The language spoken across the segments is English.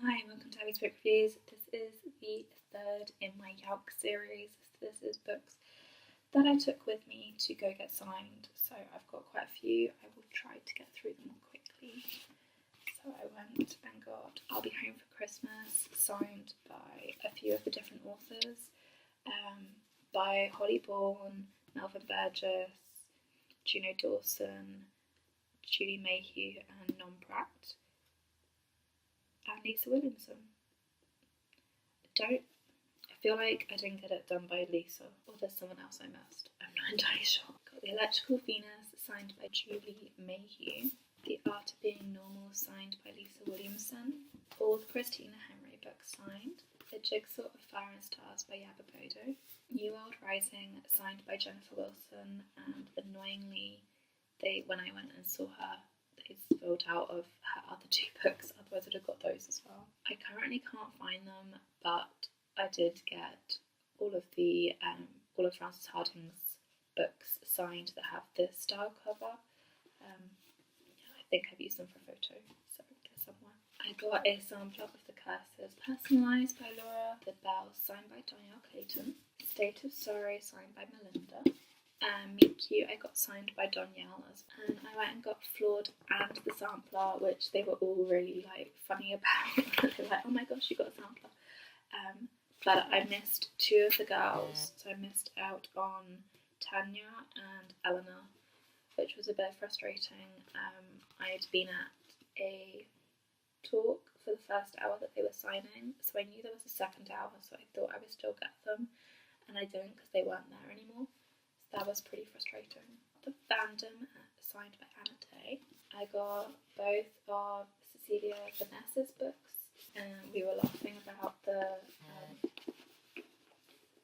Hi, welcome to Abby's Book Reviews. This is the third in my YALC series. This is books that I took with me to go get signed. So I've got quite a few. I will try to get through them quickly. So I went and got I'll Be Home for Christmas, signed by a few of the different authors, by Holly Bourne, Melvin Burgess, Juno Dawson, Julie Mayhew and Non Pratt, and Lisa Williamson. I feel like I didn't get it done by Lisa, or there's someone else I missed. I'm not entirely sure. Got The Electrical Venus, signed by Julie Mayhew. The Art of Being Normal, signed by Lisa Williamson. All the Christina Henry books signed. The Jigsaw of Fire and Stars by Yaba Bodo. New World Rising, signed by Jennifer Wilson, and annoyingly, when I went and saw her, they spilled out of her other two books, otherwise I'd have got those as well. I currently can't find them, but I did get all of Frances Hardinge's books signed that have this style cover. I think I've used them for a photo, so they're somewhere. I got a sampler of The Curses, personalised by Laura. The Bells, signed by Danielle Clayton. State of Sorrow, signed by Melinda. Meet Cute, I got signed by Danielle, and I went and got Flawed and the sampler, which they were all really funny about. They were like, oh my gosh, you got a sampler. But I missed two of the girls, so I missed out on Tanya and Eleanor, which was a bit frustrating. I'd been at a talk for the first hour that they were signing, so I knew there was a second hour, so I thought I would still get them, and I didn't because they weren't there anymore. So that was pretty frustrating. The Fandom, signed by Anna Day. I got both of Cecilia Vanessa's books, and we were laughing about the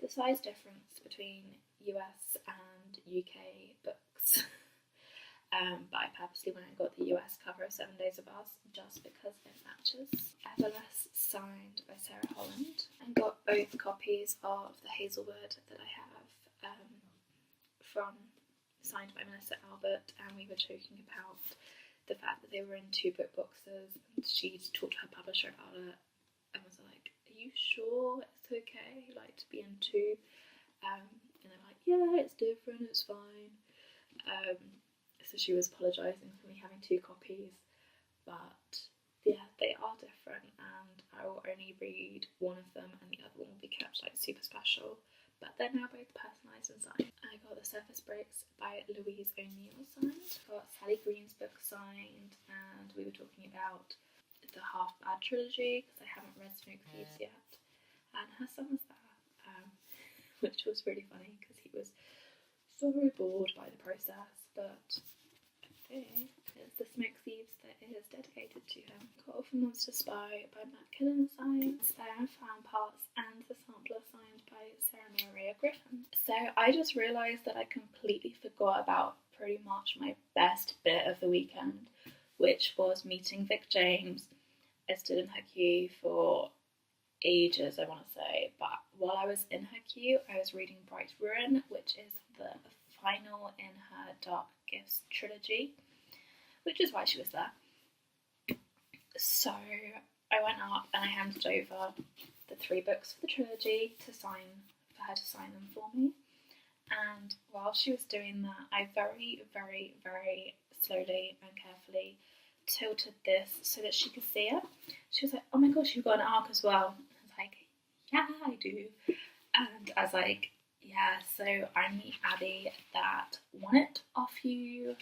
size difference between US and UK books. But I purposely went and got the US cover of 7 Days of Us just because it matches. Everless, signed by Sarah Holland. And got both copies of The Hazelwood that I have signed by Melissa Albert, and we were talking about the fact that they were in two book boxes, and she talked to her publisher about it and was like, are you sure it's okay to be in two? And they're like, yeah, it's different, it's fine. So she was apologising for me having two copies, but yeah, they are different, and I will only read one of them and the other one will be kept super special. But they're now both personalised and signed. I got The Surface Breaks by Louise O'Neill signed. Got Sally Green's book signed, and we were talking about the Half Bad trilogy because I haven't read Smoke Thieves yet. And her son was there, which was really funny because he was so bored by the process. But I think it's the Smoke Thieves that is dedicated to him. Got Off a Monster Spy by Matt Killen signed. Spare and Found Parts and the sampler signed by Sarah Maria Griffin. So I just realised that I completely forgot about pretty much my best bit of the weekend, which was meeting Vic James. I stood in her queue for ages, I want to say, but while I was in her queue, I was reading Bright Ruin, which is the final in her Dark Gifts trilogy, which is why she was there. So I went up and I handed over the 3 books for the trilogy for her to sign them for me. And while she was doing that, I very, very, very slowly and carefully tilted this so that she could see it. She was like, oh my gosh, you've got an ARC as well. I was like, yeah, I do. And I was like, yeah, so I'm the Abby that won it off you.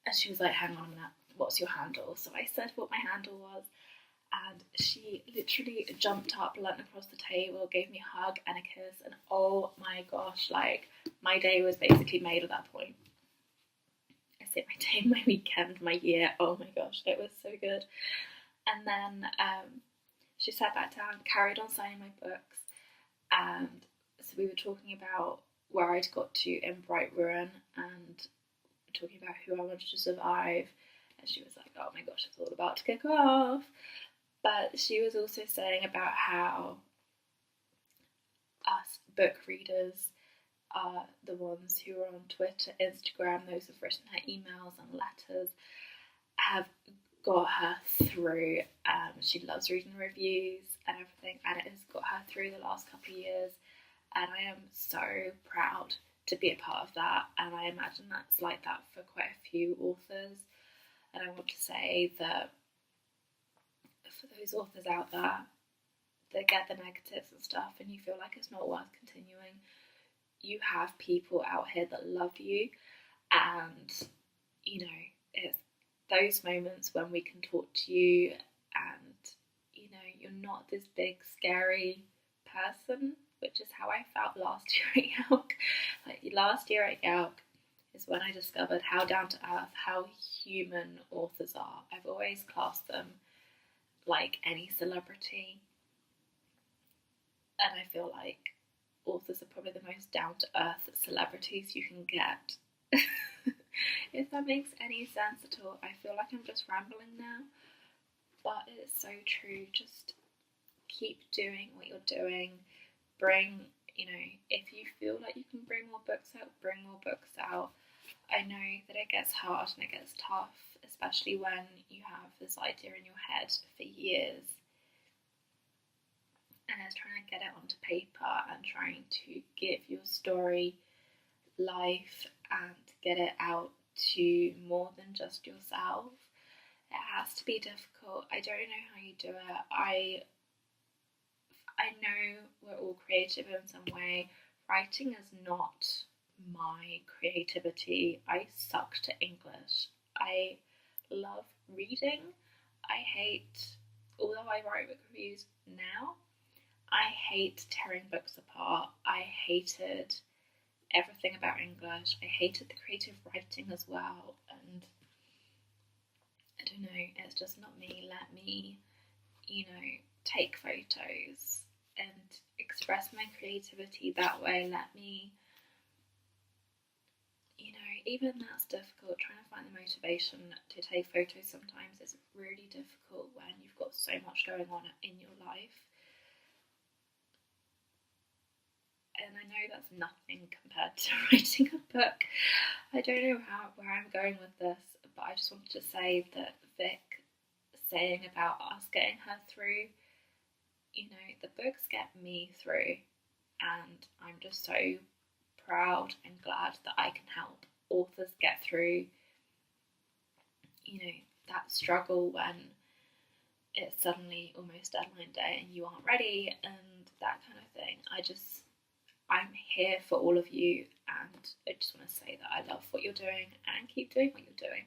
And she was like, hang on a minute, what's your handle? So I said what my handle was, and she literally jumped up, leant across the table, gave me a hug and a kiss, and oh my gosh, my day was basically made at that point. I say my day, my weekend, my year, oh my gosh, it was so good. And then she sat back down, carried on signing my books, and so we were talking about where I'd got to in Bright Ruin, and talking about who I wanted to survive, and she was like, oh my gosh, it's all about to kick off. But she was also saying about how us book readers are the ones who are on Twitter, Instagram, those who've written her emails and letters, have got her through. She loves reading reviews and everything, and it has got her through the last couple of years, and I am so proud to be a part of that. And I imagine that's like that for quite a few authors. And I want to say that for those authors out there that get the negatives and stuff and you feel like it's not worth continuing, you have people out here that love you, and you know, it's those moments when we can talk to you and you know, you're not this big scary person, which is how I felt last year at YALC. Like last year at YALC is when I discovered how down to earth, how human authors are. I've always classed them like any celebrity, and I feel like authors are probably the most down to earth celebrities you can get. If that makes any sense at all. I feel like I'm just rambling now, but it's so true. Just keep doing what you're doing. Bring, you know, if you feel like you can bring more books out, bring more books out. I know that it gets hard and it gets tough, especially when you have this idea in your head for years and it's trying to get it onto paper and trying to give your story life and get it out to more than just yourself. It has to be difficult. I don't know how you do it. I know we're all creative in some way. Writing is not my creativity. I suck to English. I love reading. I hate, although I write book reviews now, I hate tearing books apart. I hated everything about English. I hated the creative writing as well, and I don't know, it's just not me. Let me, you know, take photos and express my creativity that way. Let me, you know, even that's difficult. Trying to find the motivation to take photos sometimes is really difficult when you've got so much going on in your life. And I know that's nothing compared to writing a book. I don't know where I'm going with this, but I just wanted to say that Vic saying about us getting her through, you know, the books get me through, and I'm just so proud and glad that I can help authors get through, you know, that struggle when it's suddenly almost deadline day and you aren't ready and that kind of thing. I'm here for all of you, and I just want to say that I love what you're doing and keep doing what you're doing.